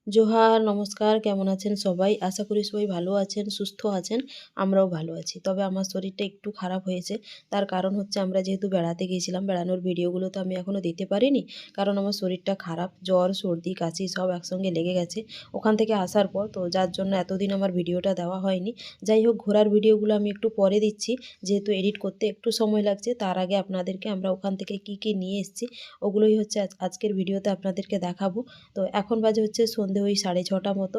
জোহার, নমস্কার। কেমন আছেন সবাই? আশা করি সবাই ভালো আছেন, সুস্থ আছেন। আমরাও ভালো আছি। তবে আমার শরীরটা একটু খারাপ হয়েছে। তার কারণ হচ্ছে আমরা যেহেতু বেড়াতে গিয়েছিলাম, বেড়ানোর ভিডিওগুলো তো আমি এখনও দিতে পারিনি। কারণ আমার শরীরটা খারাপ, জ্বর, সর্দি, কাশি সব একসঙ্গে লেগে গেছে ওখান থেকে আসার পর। তো যার জন্য এতদিন আমার ভিডিওটা দেওয়া হয়নি। যাই হোক, ঘোরার ভিডিওগুলো আমি একটু পরে দিচ্ছি, যেহেতু এডিট করতে একটু সময় লাগছে। তার আগে আপনাদেরকে আমরা ওখান থেকে কি কি নিয়ে এসেছি ওগুলোই হচ্ছে আজকের ভিডিওতে আপনাদেরকে দেখাবো। তো এখন বাজে হচ্ছে সন্ধে ওই 6:30 মতো।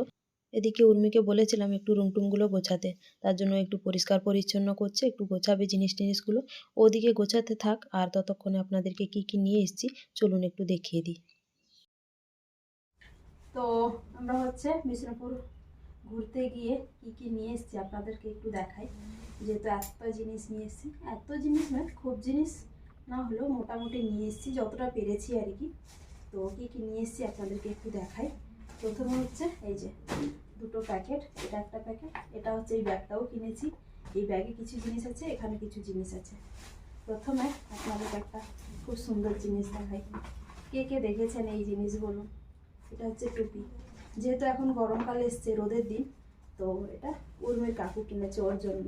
এদিকে উর্মিকে বলেছিলাম একটু রুমটুমগুলো গোছাতে, তার জন্য একটু পরিষ্কার পরিচ্ছন্ন করছে, একটু গোছাবে জিনিস টিনিসগুলো। ওদিকে গোছাতে থাক, আর ততক্ষণে আপনাদেরকে কি কি নিয়ে এসেছি চলুন একটু দেখিয়ে দিই। তো আমরা হচ্ছে বিষ্ণুপুর ঘুরতে গিয়ে কি কি নিয়ে এসেছি আপনাদেরকে একটু দেখাই। যেহেতু এত জিনিস নিয়ে এসেছি, এত জিনিস নয়, খুব জিনিস না হলেও মোটামুটি নিয়ে এসেছি যতটা পেরেছি আর কি। তো কী কী নিয়ে এসেছি আপনাদেরকে একটু দেখাই। প্রথমে হচ্ছে এই যে দুটো প্যাকেট, এটা একটা প্যাকেট, এটা হচ্ছে এই ব্যাগটাও কিনেছি। এই ব্যাগে কিছু জিনিস আছে, এখানে কিছু জিনিস আছে। প্রথমে আপনাদেরকে একটা খুব সুন্দর জিনিস দেখাই। কে কে দেখেছেন এই জিনিসগুলো? এটা হচ্ছে টুপি। যেহেতু এখন গরমকাল এসছে, রোদের দিন, তো এটা উর্মির কাকু কিনেছে ওর জন্য,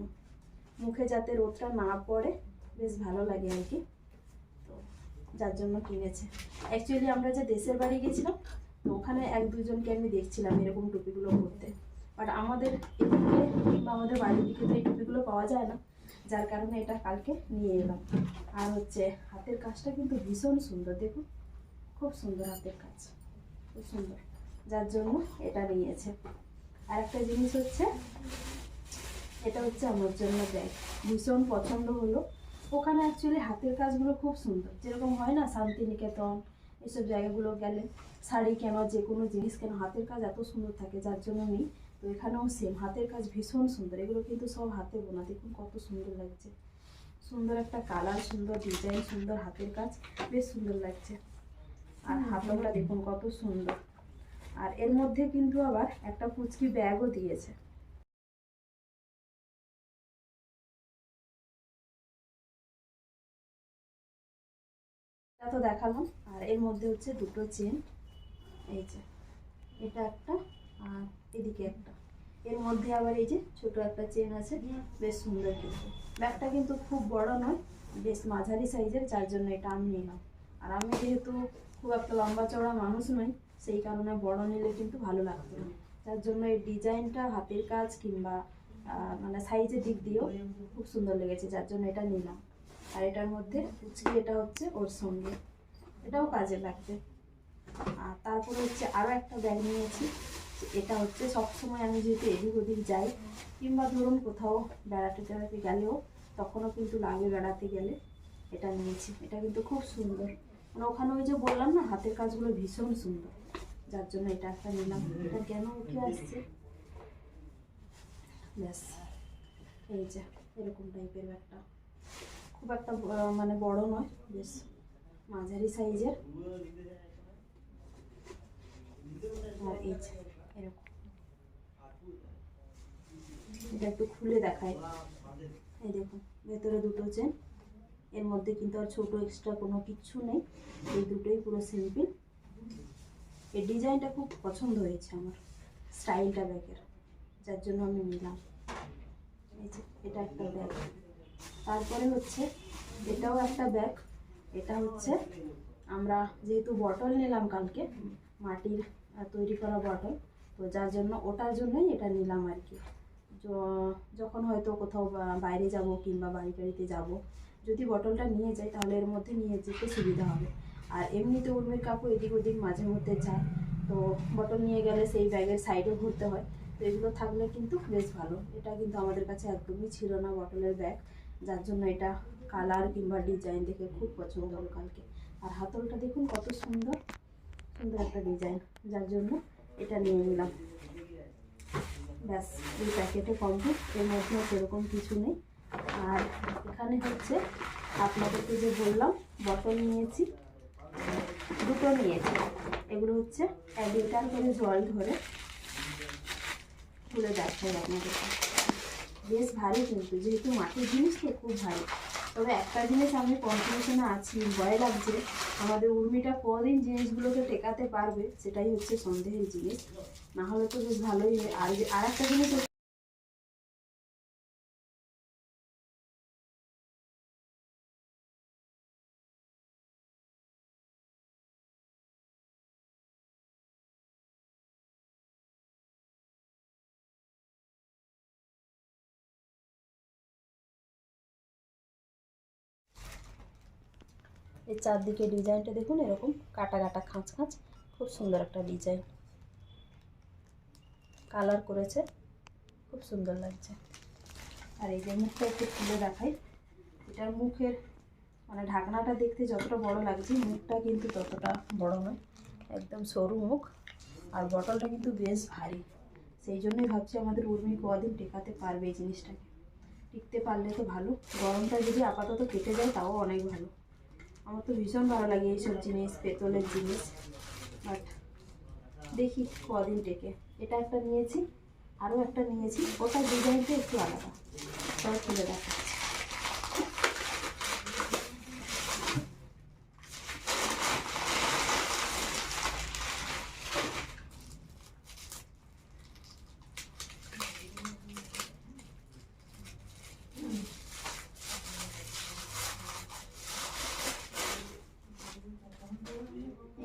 মুখে যাতে রোদটা না পড়ে, বেশ ভালো লাগে আর কি। তো যার জন্য কিনেছে। অ্যাকচুয়ালি আমরা যে দেশের বাড়ি গেছিলাম, তো ওখানে এক দুজনকে আমি দেখছিলাম এরকম টুপিগুলো পরতে, বাট আমাদের এদিকে কিংবা আমাদের বাড়ির দিকে তো এই টুপিগুলো পাওয়া যায় না, যার কারণে এটা কালকে নিয়ে এলাম। আর হচ্ছে হাতের কাজটা কিন্তু ভীষণ সুন্দর, দেখুন খুব সুন্দর হাতের কাজ, খুব সুন্দর, যার জন্য এটা নিয়েছে। আর একটা জিনিস হচ্ছে, এটা হচ্ছে আমার জন্য ব্যাগ, ভীষণ পছন্দ হলো। ওখানে অ্যাকচুয়ালি হাতের কাজগুলো খুব সুন্দর, যেরকম হয় না শান্তিনিকেতন এইসব জায়গাগুলো গেলে শাড়ি কেন, যে কোনো জিনিস কেন, হাতের কাজ এত সুন্দর থাকে, যার জন্য নেই। তো এখানেও সেম, হাতের কাজ ভীষণ সুন্দর। এগুলো কিন্তু সব হাতে বোনা, দেখুন কত সুন্দর লাগছে, সুন্দর একটা কালার, সুন্দর ডিজাইন, সুন্দর হাতের কাজ, বেশ সুন্দর লাগছে। আর হাতলটা দেখুন কত সুন্দর। আর এর মধ্যে কিন্তু আবার একটা পুচকি ব্যাগও দিয়েছে। এটা তো দেখালাম। আর এর মধ্যে হচ্ছে দুটো চেন, এই যে এটা একটা আর এদিকে একটা। এর মধ্যে আবার এই যে ছোট একটা চেন আছে, বেশ সুন্দর। কিন্তু ব্যাগটা কিন্তু খুব বড় নয়, বেশ মাঝারি সাইজের, যার জন্য এটা আমি নিলাম। আর আমি যেহেতু খুব একটা লম্বা চওড়া মানুষ নই, সেই কারণে বড় নিলে কিন্তু ভালো লাগতো না, যার জন্য এই ডিজাইনটা, হাতের কাজ কিংবা মানে সাইজের দিক দিয়েও খুব সুন্দর লেগেছে, যার জন্য এটা নিলাম। আর এটার মধ্যে কুচকি, এটা হচ্ছে ওর সঙ্গে, এটাও কাজে লাগবে। আর তারপরে হচ্ছে আরও একটা ব্যাগ নিয়েছি। এটা হচ্ছে সবসময় আমি যেহেতু এদিক ওদিক যাই, কিংবা ধরুন কোথাও বেড়াতে টেড়াতে গেলেও তখনও কিন্তু লাগে, বেড়াতে গেলে এটা নিয়েছি। এটা কিন্তু খুব সুন্দর, মানে ওখানে ওই যে বললাম না হাতের কাজগুলো ভীষণ সুন্দর, যার জন্য এটা একটা নিলাম। এটা কেন উঠে আসছে, ব্যাস এই যে এরকম টাইপের ব্যাগটা, খুব একটা মানে বড় নয়, বেশ মাঝারি সাইজের। আর এই যে এরকম, এটা একটু খুলে দেখায়। এই দেখুন ভেতরে দুটো চেন, এর মধ্যে কিন্তু আর ছোট এক্সট্রা কোনো কিচ্ছু নেই, এই দুটোই পুরো সিম্পল। এই ডিজাইনটা খুব পছন্দ হয়েছে আমার, স্টাইলটা ব্যাগের, যার জন্য আমি নিলাম। এই যে এটা একটা ব্যাগ। তারপরে হচ্ছে এটাও একটা ব্যাগ। এটা হচ্ছে আমরা যেহেতু বটল নিলাম কালকে, মাটির তৈরি করা বটল, তো যার জন্য ওটার জন্যই এটা নিলাম আর কি। যখন হয়তো কোথাও বাইরে যাব কিংবা বাড়ি টাড়িতে যাব, যদি বটলটা নিয়ে যাই তাহলে এর মধ্যে নিয়ে যেতে সুবিধা হবে। আর এমনিতে উর্মির কাকু এদিক ওদিক মাঝে মধ্যে যায়, তো বটল নিয়ে গেলে সেই ব্যাগের সাইডে ঘুরতে হয়, তো এগুলো থাকলে কিন্তু বেশ ভালো। এটা কিন্তু আমাদের কাছে একদমই ছিল না বটলের ব্যাগ, যার জন্য এটা কালার কিংবা ডিজাইন দেখে খুব পছন্দ হলো কালকে। আর হাতলটা দেখুন কত সুন্দর, সুন্দর একটা ডিজাইন, যার জন্য এটা নিয়ে নিলাম। ব্যাস এই প্যাকেটে কমপ্লিট, এর মধ্যে সেরকম কিছু নেই। আর এখানে হচ্ছে আপনাদেরকে যে বললাম বটল নিয়েছি, দুটো নিয়েছি। এগুলো হচ্ছে 1 লিটার করে জল ধরে, খুলে দেখাই আপনাদেরকে। বেশ ভারী কিন্তু, যেহেতু মাটির জিনিস তো খুব ভারী। তবে একটা জিনিস আমি কনফিউশনে আছি, ভয় লাগছে আমাদের উর্মিটা কদিন জিনিসগুলোকে টেকাতে পারবে, সেটাই হচ্ছে সন্দেহের জিনিস। না হলে তো বেশ ভালোই হয়। আর একটা জিনিস এই চারদিকে ডিজাইনটা দেখুন, এরকম কাটা কাটা খাঁচ খাঁচ, খুব সুন্দর একটা ডিজাইন কালার করেছে, খুব সুন্দর লাগছে। আর এই যে মুখটা একটু খুলে দেখাই, এটার মুখের মানে ঢাকনাটা দেখতে যতটা বড় লাগছে, মুখটা কিন্তু ততটা বড় নয়, একদম সরু মুখ। আর বটলটা কিন্তু বেশ ভারী, সেই জন্যই ভাবছি আমাদের উর্মি কদিন টেকাতে পারবে এই জিনিসটাকে। টিকতে পারলে তো ভালো, গরমটা যদি আপাতত কেটে যায় তাও অনেক ভালো। আমার তো ভীষণ ভালো লাগে এইসব জিনিস, পেতলের জিনিস। বাট দেখি কদিন টেকে। এটা একটা নিয়েছি, আরও একটা নিয়েছি, ওটার ডিজাইনটা একটু আলাদা, সব তুলে দেখা।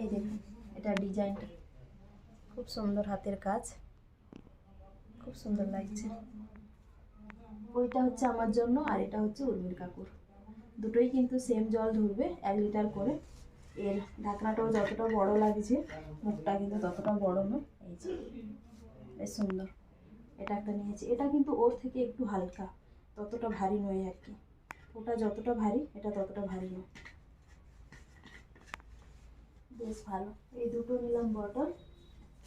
এই দেখুন, এটা ডিজাইনটা খুব সুন্দর, হাতের কাজ, খুব সুন্দর লাগছে। ওইটা হচ্ছে আমার জন্য, আর এটা হচ্ছে উর্মির কাকুর। দুটোই কিন্তু সেম জল ধরবে, 1 লিটার করে। এর ঢাকনাটাও যতটা বড় লাগছে, মুখটা কিন্তু ততটা বড় নয়। এই যে বেশ সুন্দর। এটা একটা নিয়েছি, এটা কিন্তু ওর থেকে একটু হালকা, ততটা ভারী নয় আর কি। ওটা যতটা ভারী, এটা ততটা ভারী নয়, বেশ ভালো। এই দুটো নিলাম বটল।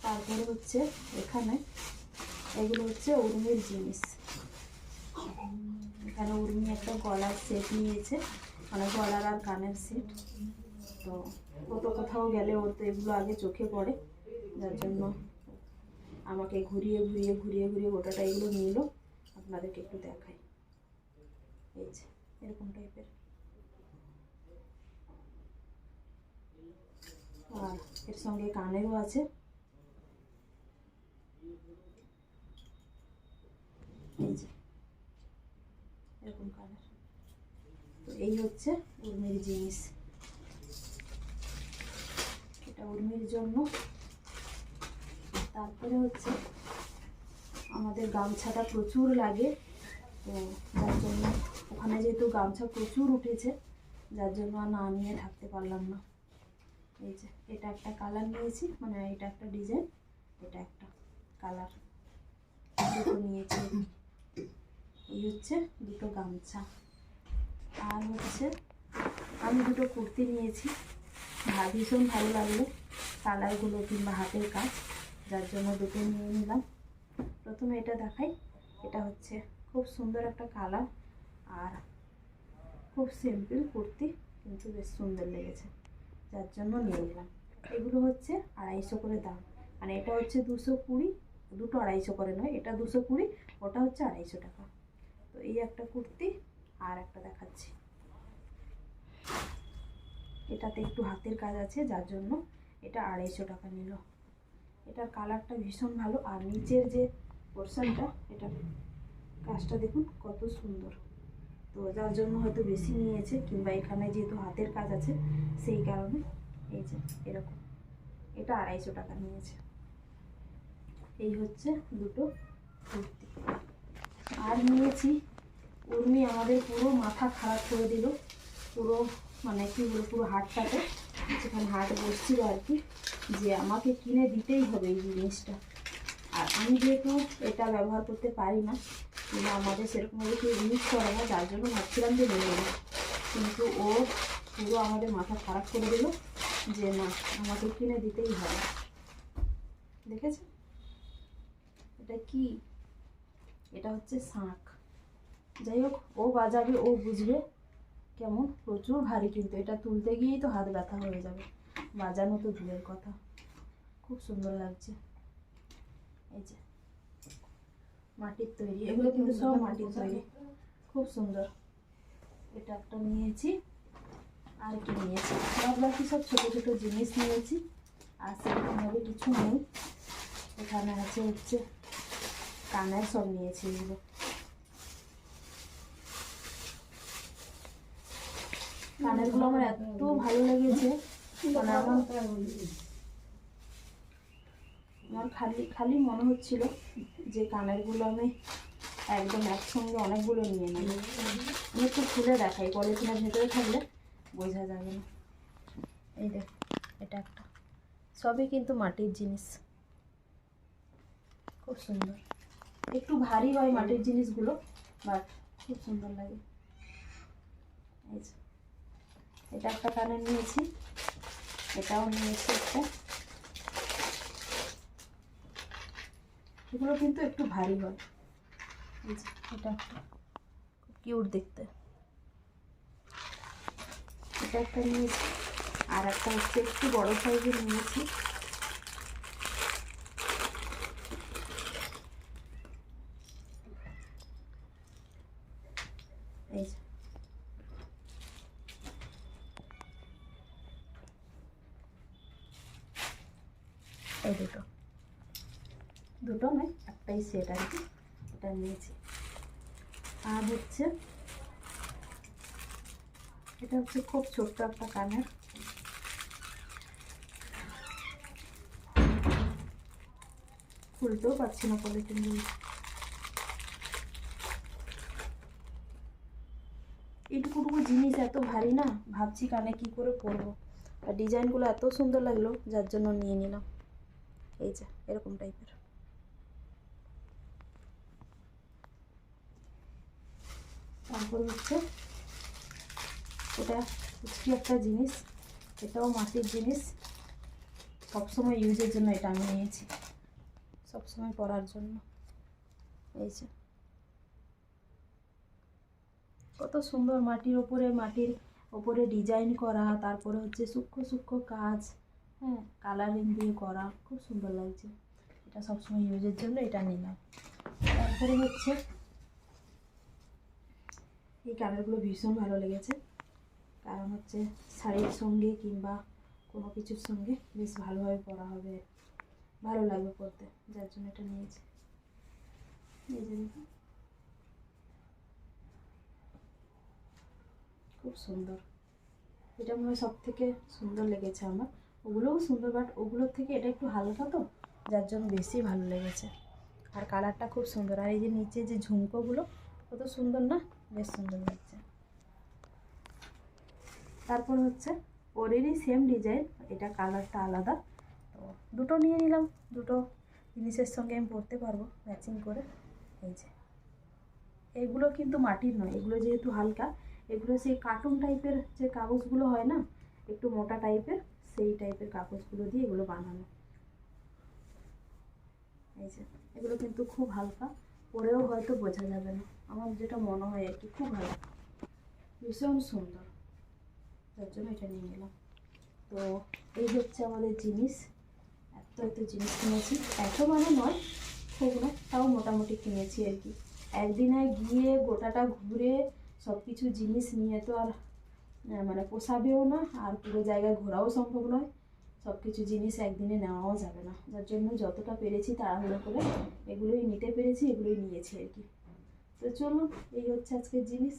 তারপরে হচ্ছে এখানে এগুলো হচ্ছে উর্মির জিনিস। এখানে উর্মি একটা গলার সেট নিয়েছে, মানে গলার আর কানের সেট। তো ও তো কোথাও গেলে ওর তো এগুলো আগে চোখে পড়ে, যার জন্য আমাকে ঘুরিয়ে ঘুরিয়ে ঘুরিয়ে ঘুরিয়ে গোটাটা এগুলো নিল। আপনাদেরকে একটু দেখাই, এই যে এরকম টাইপের। আর এর সঙ্গে কানেরও আছে, এই যে এরকম কানের। তো এই হচ্ছে উর্মির জিনিস, এটা উর্মির জন্য। তারপরে হচ্ছে আমাদের গামছাটা প্রচুর লাগে, তো যার জন্য ওখানে যেহেতু গামছা প্রচুর উঠেছে, যার জন্য আর না নিয়ে থাকতে পারলাম না। এই যে এটা একটা কালার নিয়েছি, মানে এটা একটা ডিজাইন, এটা একটা কালার, দুটো নিয়েছি। এই হচ্ছে দুটো গামছা। আর হচ্ছে আমি দুটো কুর্তি নিয়েছি, ভীষণ ভালো লাগলো কালারগুলো কিংবা হাতের কাজ, যার জন্য দুটো নিয়ে নিলাম। প্রথমে এটা দেখাই, এটা হচ্ছে খুব সুন্দর একটা কালার, আর খুব সিম্পল কুর্তি, কিন্তু বেশ সুন্দর লেগেছে, যার জন্য নিয়ে নিলাম। এগুলো হচ্ছে 250 করে দাম, মানে এটা হচ্ছে 220, দুটো 250 করে নয়, এটা 220, ওটা হচ্ছে 250 টাকা। তো এই একটা কুর্তি, আর একটা দেখাচ্ছি, এটাতে একটু হাতের কাজ আছে, যার জন্য এটা 250 টাকা নিল। এটার কালারটা ভীষণ ভালো, আর নিচের যে পোর্শনটা, এটা কাজটা দেখুন কত সুন্দর। তো যার জন্য হয়তো বেশি নিয়েছে, কিংবা এখানে যেহেতু হাতের কাজ আছে সেই কারণে। এই যে এরকম, এটা 250 টাকা নিয়েছে। এই হচ্ছে দুটো কুর্তি। আর নিয়েছি, উর্মি আমাদের পুরো মাথা খারাপ করে দিল, পুরো মানে কি বলবো, পুরো হাটটাতে, যেখানে হাট বসছিল আর কি, যে আমাকে কিনে দিতেই হবে এই জিনিসটা। আর আমি যেহেতু এটা ব্যবহার করতে পারি না, কিংবা আমাদের সেরকমভাবে কেউ ইউজ করে না, যার জন্য ভাবছিলাম যে নেব না, কিন্তু ও পুরো আমাদের মাথা খারাপ করে দিল যে না, আমাকে কিনে দিতেই হবে। দেখেছেন এটা কি? এটা হচ্ছে শাঁখ। যাই হোক, ও বাজাবে, ও বুঝবে কেমন, প্রচুর ভারী, কিন্তু এটা তুলতে গিয়েই তো হাত ব্যথা হয়ে যাবে, বাজানো তো দূরের কথা। খুব সুন্দর লাগছে। এই যে মাটির তৈরি, এগুলো কিন্তু সব মাটির তৈরি, খুব সুন্দর। এটা একটা নিয়েছি, আর কি নিয়েছি, বাদ বাকি সব ছোটো ছোটো জিনিস নিয়েছি। আর সেরকমভাবে কিছু নেই। এখানে আছে হচ্ছে কানের সব নিয়েছি এগুলো। কানেরগুলো আমার এত ভালো লেগেছে, মানে আমার খালি খালি মনে হচ্ছিল যে কানেরগুলো আমি একদম একসঙ্গে অনেকগুলো নিয়ে নেব। আমি একটু খুলে দেখাই, পলিথিনের ভেতরে থাকলে বোঝা যাবে না। এই দেখ, এটা একটা, সবই কিন্তু মাটির জিনিস, খুব সুন্দর। একটু ভারী হয় মাটির জিনিসগুলো, বাট খুব সুন্দর লাগে। এই যে এটা একটা কানের নিয়েছি, এটাও নিয়েছি একটা। এগুলো কিন্তু একটু ভারী হয়। এই যে এটা একটা, খুব কিউট দেখতে। এটা একটা নিয়েছি, আর একটা হচ্ছে একটু বড় সাইজের নিয়েছি। এই যে এই দুটো, দুটো নয় একটাই সেট আর কি, এটা নিয়েছি। আর হচ্ছে এটা হচ্ছে খুব ছোট্ট একটা কানের, খুলতেও পারছি না পলিথিনগুলো। এইটুকুটুকু জিনিস এত ভারী না, ভাবছি কানে কি করে পরবো। আর ডিজাইনগুলো এত সুন্দর লাগলো যার জন্য নিয়ে নিলাম। এই যে এরকম টাইপের। তারপর হচ্ছে এটা কি একটা জিনিস, এটাও মাটির জিনিস, সবসময় ইউজের জন্য এটা আমি নিয়েছি, সবসময় পরার জন্য। এই যে কত সুন্দর, মাটির ওপরে ডিজাইন করা, তারপরে হচ্ছে সূক্ষ্ম সূক্ষ্ম কাজ, হ্যাঁ কালারিং দিয়ে করা, খুব সুন্দর লাগছে। এটা সবসময় ইউজের জন্য এটা নিলাম। তারপরে হচ্ছে এই কালারগুলো ভীষণ ভালো লেগেছে, কারণ হচ্ছে শাড়ির সঙ্গে কিংবা কোনো কিছুর সঙ্গে বেশ ভালোভাবে পরা হবে, ভালো লাগবে পরতে, যার জন্য এটা নিয়েছি। এই যে দেখুন, খুব সুন্দর। এটা মনে হয় সব থেকে সুন্দর লেগেছে আমার। ওগুলোও সুন্দর, বাট ওগুলোর থেকে এটা একটু হালকা তো, যার জন্য বেশি ভালো লেগেছে। আর কালারটা খুব সুন্দর। আর এই যে নিচে যে ঝুমকোগুলো কত সুন্দর না, বেশ সুন্দর লাগছে। তারপর হচ্ছে ওরেরই সেম ডিজাইন, এটা কালারটা আলাদা, তো দুটো নিয়ে নিলাম। দুটো জিনিসের সঙ্গে আমি পরতে পারবো ম্যাচিং করে। এই যে এগুলো কিন্তু মাটির নয়, এগুলো যেহেতু হালকা, এগুলো সেই কার্টুন টাইপের যে কাগজগুলো হয় না, একটু মোটা টাইপের, সেই টাইপের কাগজগুলো দিয়ে এগুলো বানানো। এই যে এগুলো কিন্তু খুব হালকা, পরেও হয়তো বোঝা যাবে না, আমার যেটা মনে হয় আর কি, খুব হালকা, ভীষণ সুন্দর, যার জন্য এটা নিয়ে নিলাম। তো এই হচ্ছে আমাদের জিনিস, এত জিনিস কিনেছি, এত মানে নয়, খুব না, তাও মোটামুটি কিনেছি আর কি। একদিনে গিয়ে গোটাটা ঘুরে সব কিছু জিনিস নিয়ে তো আর মানে পোষাবেও না, আর পুরো জায়গায় ঘোরাও সম্ভব নয়, সব কিছু জিনিস একদিনে নেওয়াও যাবে না, যার জন্য যতটা পেরেছি তাড়াহুড়ো করে এগুলোই নিতে পেরেছি, এগুলোই নিয়েছি আর কি। তো চলুন, এই হচ্ছে আজকের জিনিস।